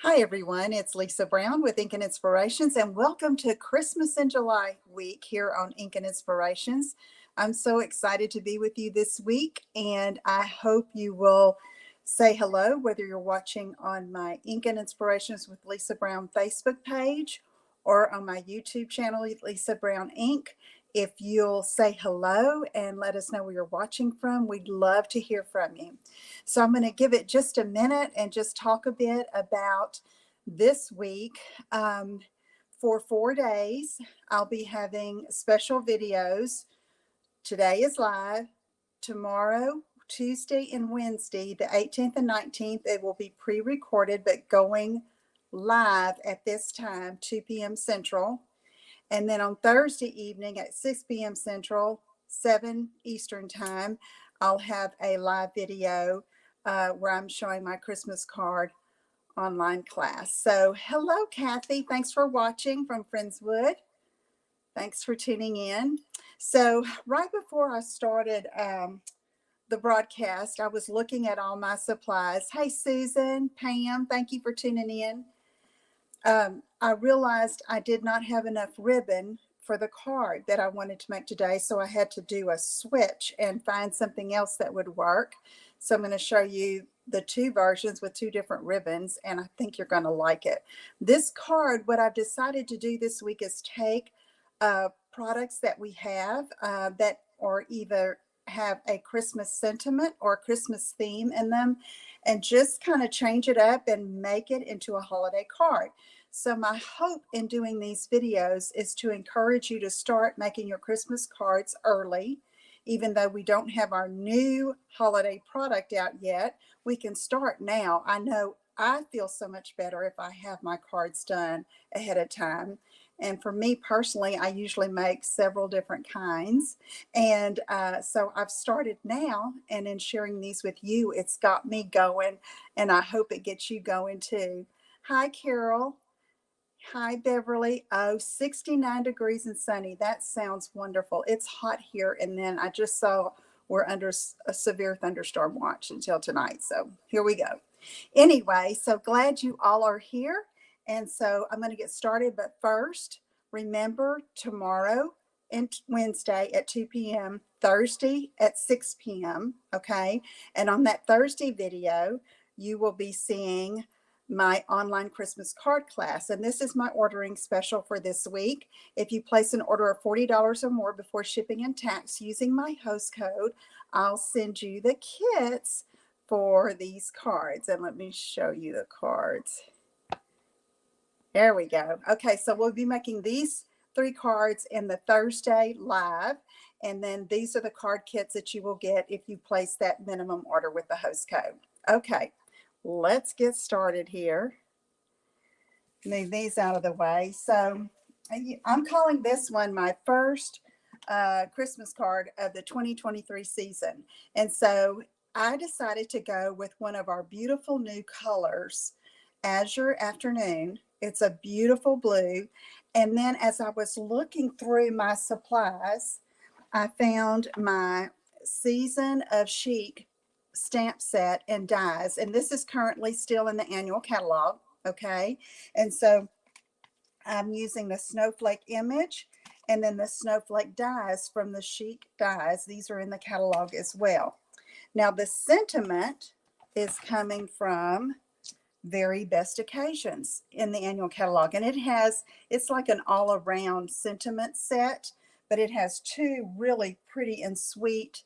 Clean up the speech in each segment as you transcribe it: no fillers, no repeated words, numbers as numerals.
Hi, everyone. It's Lisa Brown with Ink and Inspirations, and welcome to Christmas in July week here on Ink and Inspirations. I'm so excited to be with you this week, and I hope you will say hello, whether you're watching on my Ink and Inspirations with Lisa Brown Facebook page or on my YouTube channel, Lisa Brown Ink. If you'll say hello and let us know where you're watching from, we'd love to hear from you. So I'm going to give it just a minute and just talk a bit about this week. For 4 days, I'll be having special videos. Today is live. Tomorrow, Tuesday and Wednesday, the 18th and 19th, it will be pre-recorded but going live at this time, 2 p.m. Central. And then on Thursday evening at 6 p.m. Central, 7 Eastern Time, I'll have a live video where I'm showing my Christmas card online class. So hello, Kathy. Thanks for watching from Friendswood. Thanks for tuning in. So right before I started the broadcast, I was looking at all my supplies. Hey, Susan, Pam, thank you for tuning in. I realized I did not have enough ribbon for the card that I wanted to make today, so I had to do a switch and find something else that would work. So I'm going to show you the two versions with two different ribbons, and I think you're going to like it. This card, what I've decided to do this week is take products that we have that are either have a Christmas sentiment or a Christmas theme in them, and just kind of change it up and make it into a holiday card. So my hope in doing these videos is to encourage you to start making your Christmas cards early. Even though we don't have our new holiday product out yet, we can start now. I know I feel so much better if I have my cards done ahead of time. And for me personally, I usually make several different kinds. And so I've started now, and in sharing these with you, it's got me going, and I hope it gets you going too. Hi, Carol. Hi, Beverly. Oh, 69 degrees and sunny. That sounds wonderful. It's hot here, and then I just saw we're under a severe thunderstorm watch until tonight. So here we go. Anyway, so glad you all are here. And so I'm going to get started. But first, remember tomorrow and Wednesday at 2 p.m., Thursday at 6 p.m. Okay. And on that Thursday video, you will be seeing my online Christmas card class. And this is my ordering special for this week. If you place an order of $40 or more before shipping and tax using my host code, I'll send you the kits for these cards. And let me show you the cards. There we go. Okay, so we'll be making these 3 cards in the Thursday live. And then these are the card kits that you will get if you place that minimum order with the host code. Okay, let's get started here. Move these out of the way. So I'm calling this one my first Christmas card of the 2023 season. And so I decided to go with one of our beautiful new colors, Azure Afternoon. It's a beautiful blue. And then as I was looking through my supplies, I found my Season of Chic stamp set and dies. And this is currently still in the annual catalog. Okay. And so I'm using the snowflake image and then the snowflake dies from the Chic dies. These are in the catalog as well. Now the sentiment is coming from Very Best Occasions in the annual catalog. And it's like an all around sentiment set, but it has 2 really pretty and sweet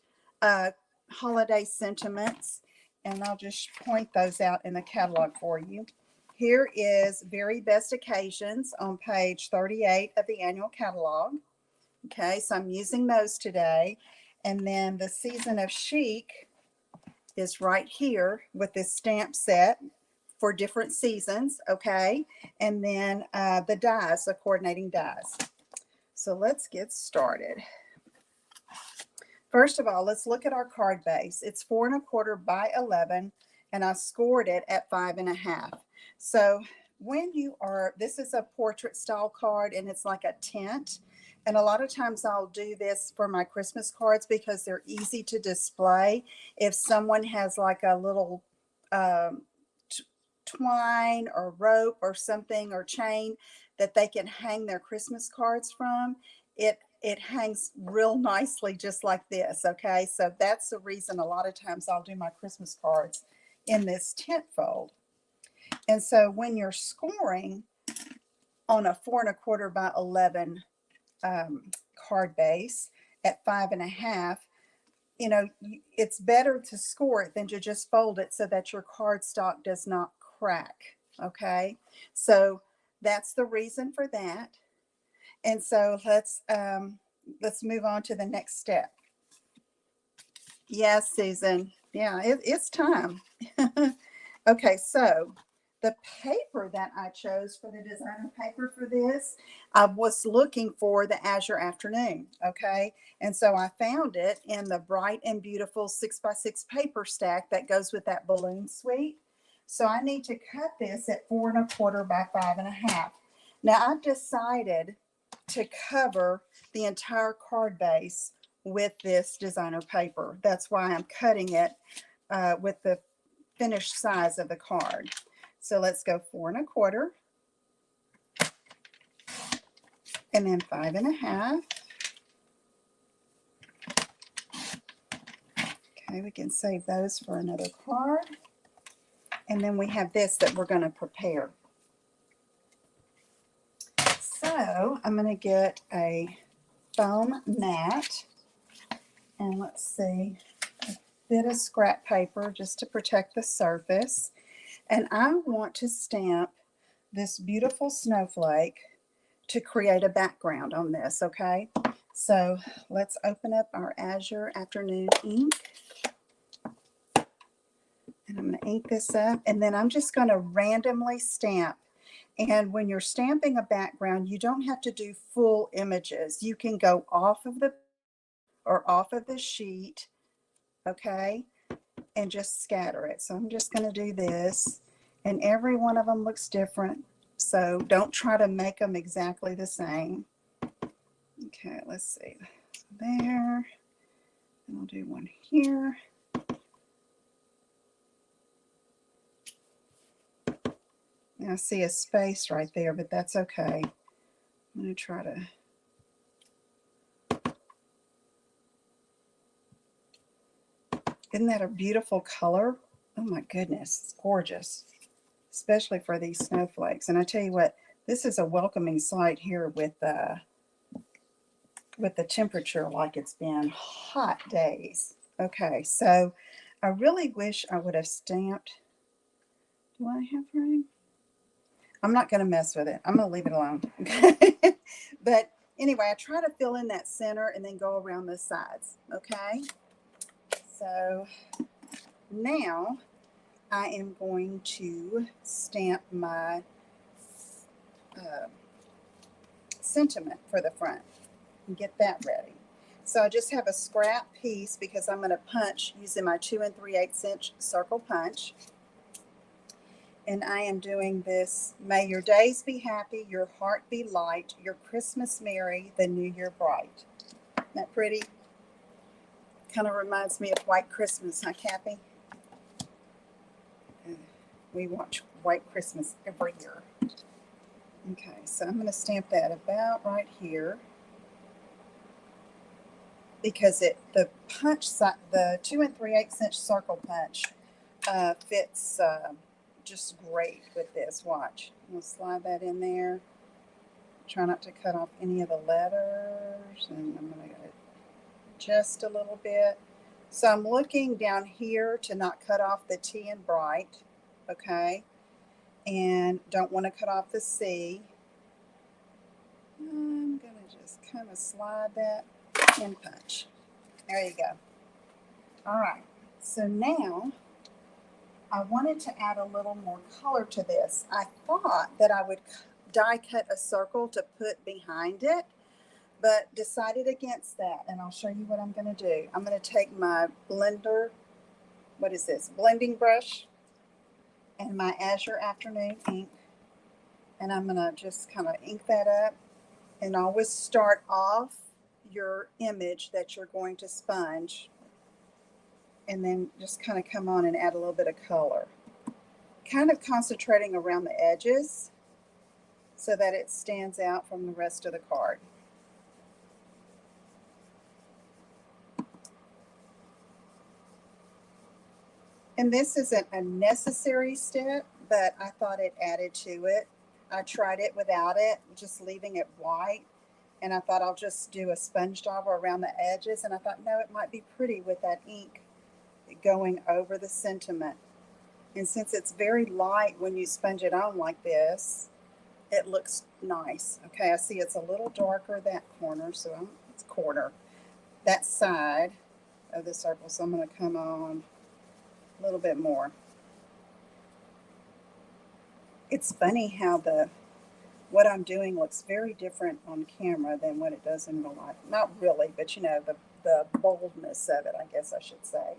holiday sentiments. And I'll just point those out in the catalog for you. Here is Very Best Occasions on page 38 of the annual catalog. Okay, so I'm using those today. And then the Season of Chic is right here with this stamp set for different seasons. Okay, and then the dies, the coordinating dies. So let's get started. First of all, let's look at our card base. It's 4 1/4 by 11, and I scored it at 5 1/2. So when this is a portrait style card, and it's like a tint. And a lot of times I'll do this for my Christmas cards because they're easy to display. If someone has like a little twine or rope or something or chain that they can hang their Christmas cards from, it hangs real nicely just like this. Okay, so that's the reason a lot of times I'll do my Christmas cards in this tent fold. And so when you're scoring on a 4¼ by 11 card base at 5½, you know, it's better to score it than to just fold it so that your cardstock does not crack. Okay, so that's the reason for that. And so let's move on to the next step. Yes, Susan. Yeah, it's time. Okay, so the paper that I chose for the designer paper for this, I was looking for the Azure Afternoon. Okay, and so I found it in the Bright and Beautiful 6x6 paper stack that goes with that balloon suite. So I need to cut this at 4¼ by 5½. Now I've decided to cover the entire card base with this designer paper. That's why I'm cutting it with the finished size of the card. So let's go 4¼ and then 5½. Okay, we can save those for another card. And then we have this that we're going to prepare. So I'm going to get a foam mat, and let's see, a bit of scrap paper just to protect the surface. And I want to stamp this beautiful snowflake to create a background on this. Okay, so let's open up our Azure Afternoon ink, and I'm going to ink this up, and then I'm just going to randomly stamp. And when you're stamping a background, you don't have to do full images. You can go off of the sheet, okay, and just scatter it. So I'm just going to do this, and every one of them looks different. So don't try to make them exactly the same. Okay, let's see. There. And I'll do one here. Now I see a space right there, but that's okay. I'm going to try to. Isn't that a beautiful color? Oh my goodness, it's gorgeous, especially for these snowflakes. And I tell you what, this is a welcoming sight here with the temperature like it's been hot days. Okay, so I really wish I would have stamped. Do I have room? I'm not going to mess with it. I'm going to leave it alone. Okay. But anyway, I try to fill in that center and then go around the sides. Okay. So now I am going to stamp my sentiment for the front and get that ready. So I just have a scrap piece because I'm going to punch using my 2 3/8 inch circle punch. And I am doing this, may your days be happy, your heart be light, your Christmas merry, the new year bright. Isn't that pretty? Kind of reminds me of White Christmas, huh, Kathy? We watch White Christmas every year. Okay, so I'm going to stamp that about right here. Because the punch, the 2 3/8 inch circle punch fits just great with this. Watch. I'm going to slide that in there. Try not to cut off any of the letters. And I'm going to go just a little bit. So I'm looking down here to not cut off the T in bright. Okay. And don't want to cut off the C. I'm going to just kind of slide that in punch. There you go. All right. So now I wanted to add a little more color to this. I thought that I would die cut a circle to put behind it, but decided against that. And I'll show you what I'm going to do. I'm going to take my blender, what is this, blending brush, and my Azure Afternoon ink, and I'm going to just kind of ink that up. And always start off your image that you're going to sponge, and then just kind of come on and add a little bit of color. kind of concentrating around the edges so that it stands out from the rest of the card. And this isn't a necessary step, but I thought it added to it. I tried it without it, just leaving it white. And I thought I'll just do a sponge dauber around the edges. And I thought, no, it might be pretty with that ink going over the sentiment. And since it's very light when you sponge it on like this, it looks nice. Okay, I see it's a little darker that corner, so it's corner. That side of the circle, so I'm going to come on a little bit more. It's funny how what I'm doing looks very different on camera than what it does in real life. Not really, but you know, the boldness of it, I guess I should say.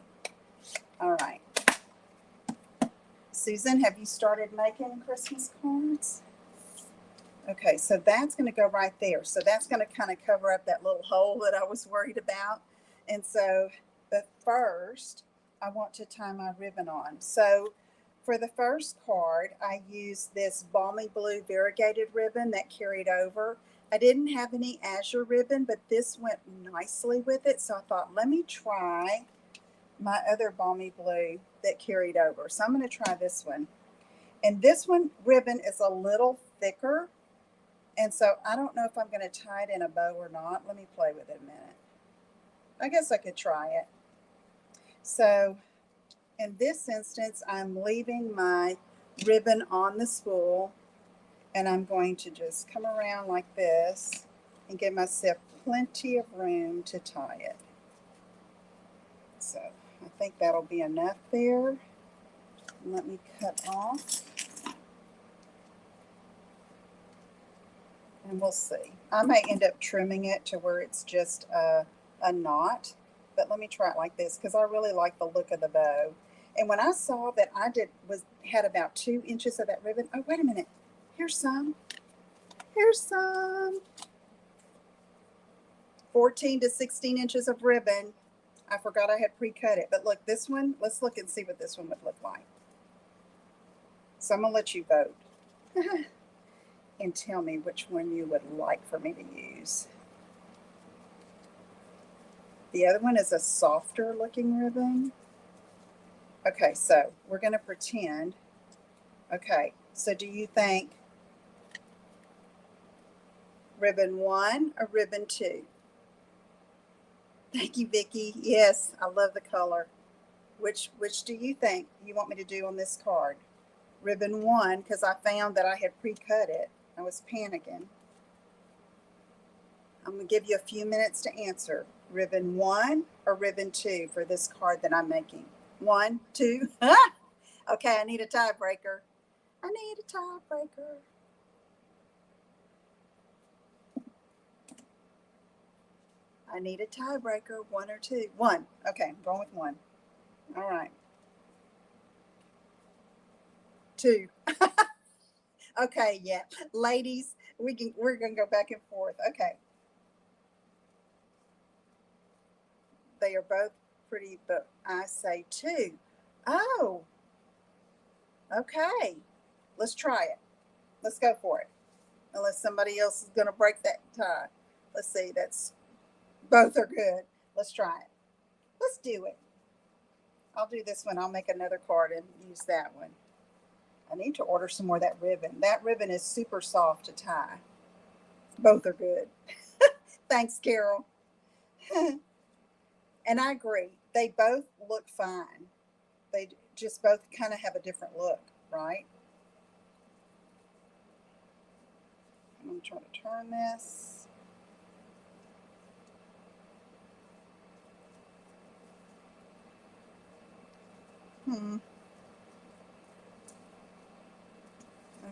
All right. Susan, have you started making Christmas cards? Okay, so that's going to go right there. So that's going to kind of cover up that little hole that I was worried about. And so, but first, I want to tie my ribbon on. So for the first card, I used this balmy blue variegated ribbon that carried over. I didn't have any azure ribbon, but this went nicely with it. So I thought, let me try my other balmy blue that carried over. So I'm going to try this one. And this one ribbon is a little thicker. And so I don't know if I'm going to tie it in a bow or not. Let me play with it a minute. I guess I could try it. So in this instance, I'm leaving my ribbon on the spool, and I'm going to just come around like this and give myself plenty of room to tie it. So I think that'll be enough there. Let me cut off. And we'll see. I may end up trimming it to where it's just a knot, but let me try it like this because I really like the look of the bow. And when I saw that I had about 2 inches of that ribbon, oh, wait a minute. Here's some. Here's some. 14 to 16 inches of ribbon. I forgot I had pre-cut it. But look, this one, let's look and see what this one would look like. So I'm going to let you vote. And tell me which one you would like for me to use. The other one is a softer looking ribbon. Okay, so we're going to pretend. Okay, so do you think ribbon 1 or ribbon 2? Thank you, Vicki. Yes, I love the color. Which do you think you want me to do on this card? Ribbon 1, because I found that I had pre-cut it. I was panicking. I'm going to give you a few minutes to answer. Ribbon 1 or ribbon 2 for this card that I'm making? 1, 2. Okay, I need a tiebreaker. I need a tiebreaker. I need a tiebreaker. 1 or 2? 1. Okay, I'm going with 1. All right. 2. Okay, yeah. Ladies, we're gonna go back and forth. Okay. They are both pretty, but I say 2. Oh. Okay. Let's try it. Let's go for it. Unless somebody else is gonna break that tie. Let's see, both are good. Let's try it. Let's do it. I'll do this one. I'll make another card and use that one. I need to order some more of that ribbon. That ribbon is super soft to tie. Both are good. Thanks, Carol. And I agree. They both look fine. They just both kind of have a different look, right? I'm going to try to turn this.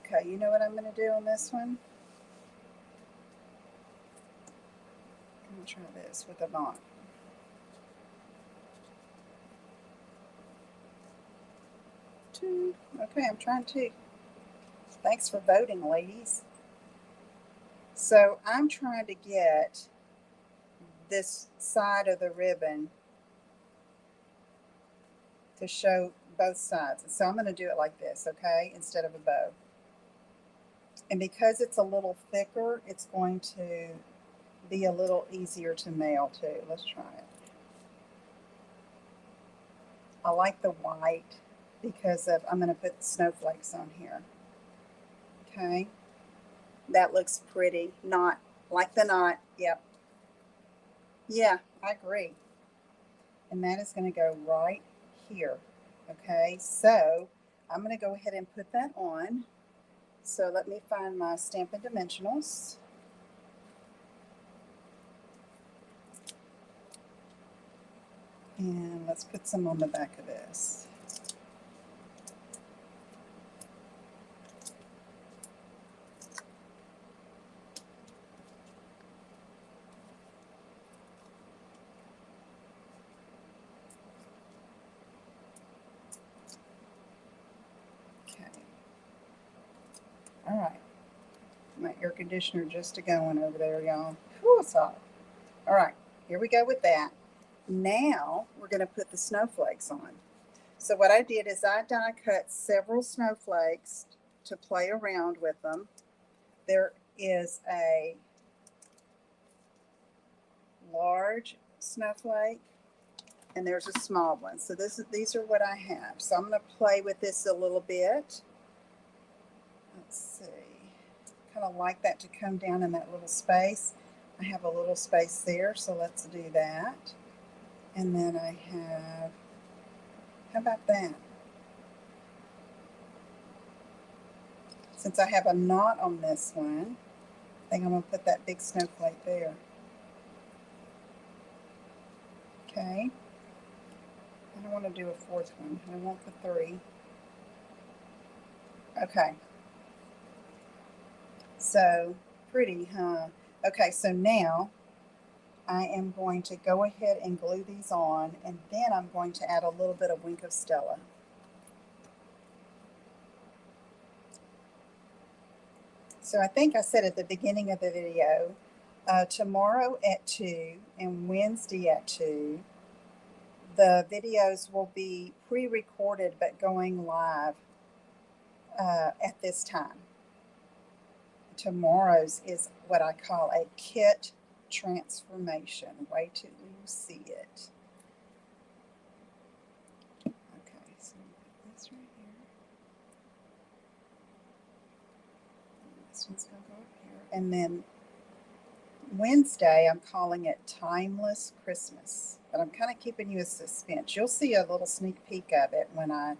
Okay, you know what I'm going to do on this one? I'm going to try this with a knot. Okay, I'm trying to. Thanks for voting, ladies. So I'm trying to get this side of the ribbon to show both sides. So I'm going to do it like this, okay, instead of a bow. And because it's a little thicker, it's going to be a little easier to nail too. Let's try it. I like the white because I'm going to put snowflakes on here. Okay, that looks pretty. Not like the knot. Yep. Yeah, I agree. And that is going to go right here. Okay, so I'm going to go ahead and put that on. So let me find my Stampin' Dimensionals. And let's put some on the back of this. Okay. All right. My air conditioner just going over there, y'all. Whew, it's hot. All right, here we go with that. Now we're going to put the snowflakes on. So what I did is I die cut several snowflakes to play around with them. There is a large snowflake and there's a small one. So these are what I have. So I'm going to play with this a little bit. Let's see. Kind of like that to come down in that little space. I have a little space there, so let's do that. And then I have, how about that? Since I have a knot on this one, I think I'm going to put that big snowflake there. Okay. I don't want to do a fourth one. I want the three. Okay. So pretty, huh? Okay, so now I am going to go ahead and glue these on, and then I'm going to add a little bit of Wink of Stella. So I think I said at the beginning of the video, tomorrow at 2 and Wednesday at 2, the videos will be pre-recorded but going live at this time. Tomorrow's is what I call a kit transformation. Wait till you see it. Okay, so this right here. This one's going to go up here. And then Wednesday, I'm calling it Timeless Christmas. But I'm kind of keeping you in suspense. You'll see a little sneak peek of it when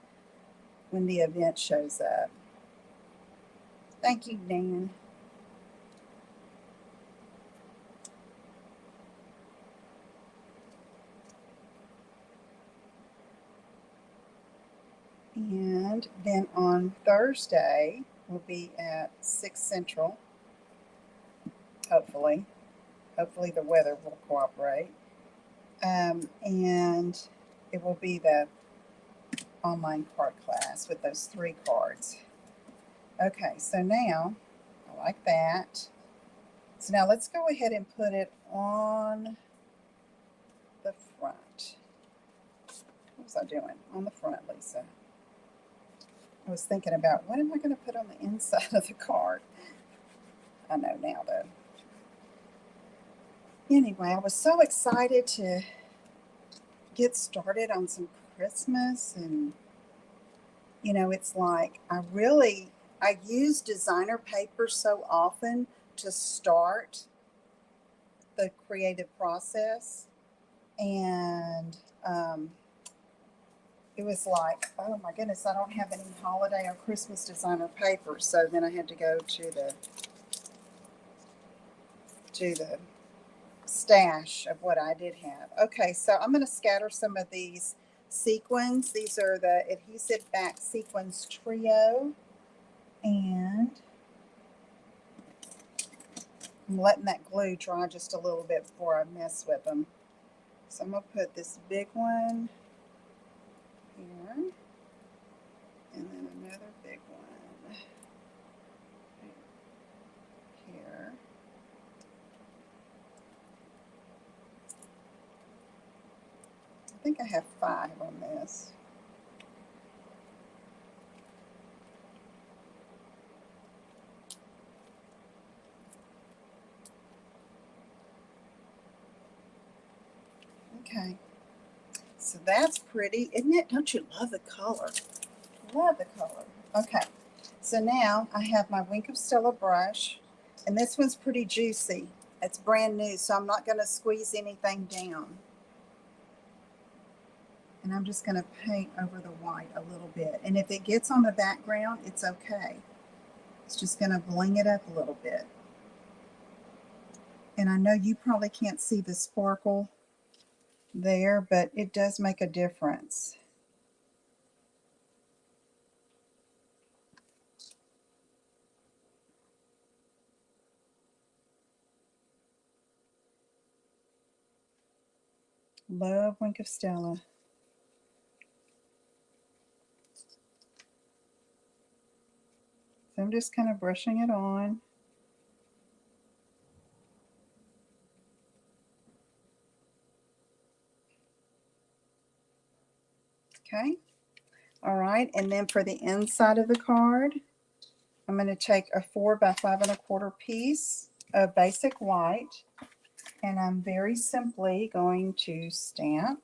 the event shows up. Thank you, Dan. And then on Thursday, we'll be at 6 Central, hopefully. Hopefully the weather will cooperate. And it will be the online card class with those 3 cards. Okay, so now, I like that. So now let's go ahead and put it on the front. What was I doing? On the front, Lisa. I was thinking about, what am I going to put on the inside of the card? I know now, though. Anyway, I was so excited to get started on some Christmas, and you know, it's like I use designer paper so often to start the creative process, and it was like, oh my goodness, I don't have any holiday or Christmas designer paper. So then I had to go to the stash of what I did have. Okay, so I'm going to scatter some of these sequins. These are the adhesive back sequins trio, and I'm letting that glue dry just a little bit before I mess with them. So I'm going to put this big one here, and then another big one here. I think I have 5 on this. Okay. So that's pretty, isn't it? Don't you love the color? Love the color. Okay. So now I have my Wink of Stella brush, and this one's pretty juicy. It's brand new, so I'm not going to squeeze anything down. And I'm just going to paint over the white a little bit. And if it gets on the background, it's okay. It's just going to bling it up a little bit. And I know you probably can't see the sparkle there, but it does make a difference. Love Wink of Stella. So I'm just kind of brushing it on. Okay. All right. And then for the inside of the card, I'm going to take a 4 by 5 1/4 piece of basic white, and I'm very simply going to stamp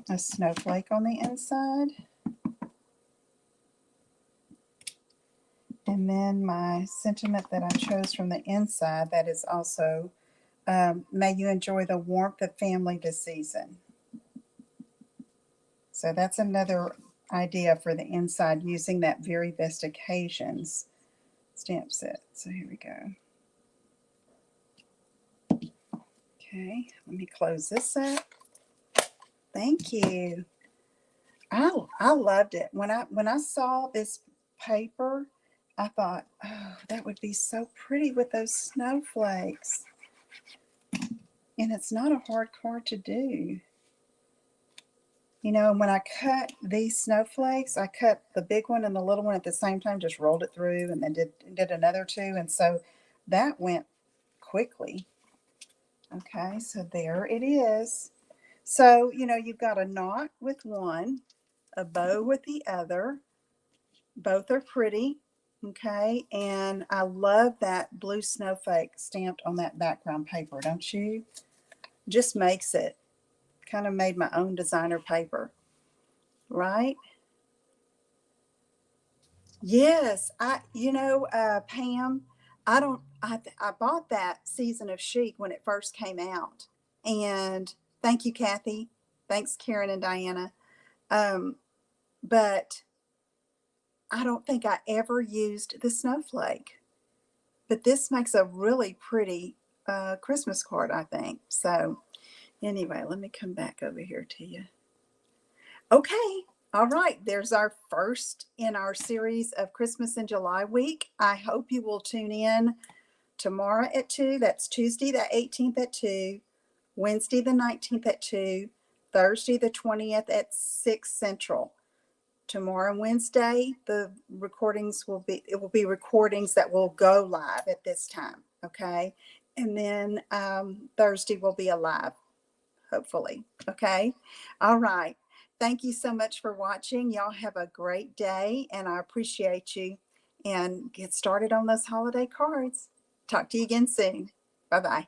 a snowflake on the inside. And then my sentiment that I chose from the inside, that is also, may you enjoy the warmth of family this season. So that's another idea for the inside, using that very best occasions stamp set. So here we go. Okay, let me close this up. Thank you. I loved it. When I saw this paper, I thought, oh, that would be so pretty with those snowflakes. And it's not a hard card to do. You know, when I cut these snowflakes, I cut the big one and the little one at the same time, just rolled it through and then did another two. And so that went quickly. Okay, so there it is. So, you know, you've got a knot with one, a bow with the other. Both are pretty. Okay, and I love that blue snowflake stamped on that background paper, don't you? Just makes it. Kind of made my own designer paper, right? Yes, Pam, I bought that Season of Chic when it first came out. And thank you, Kathy. Thanks, Karen and Diana. Um, but I don't think I ever used the snowflake. But this makes a really pretty Christmas card, I think. So anyway, let me come back over here to you. Okay. All right. There's our first in our series of Christmas in July week. I hope you will tune in tomorrow at 2. That's Tuesday the 18th at 2, Wednesday the 19th at 2, Thursday the 20th at 6 Central. Tomorrow and Wednesday, the recordings will be recordings that will go live at this time. Okay. And then Thursday will be a live, hopefully. Okay. All right. Thank you so much for watching. Y'all have a great day, and I appreciate you. And get started on those holiday cards. Talk to you again soon. Bye-bye.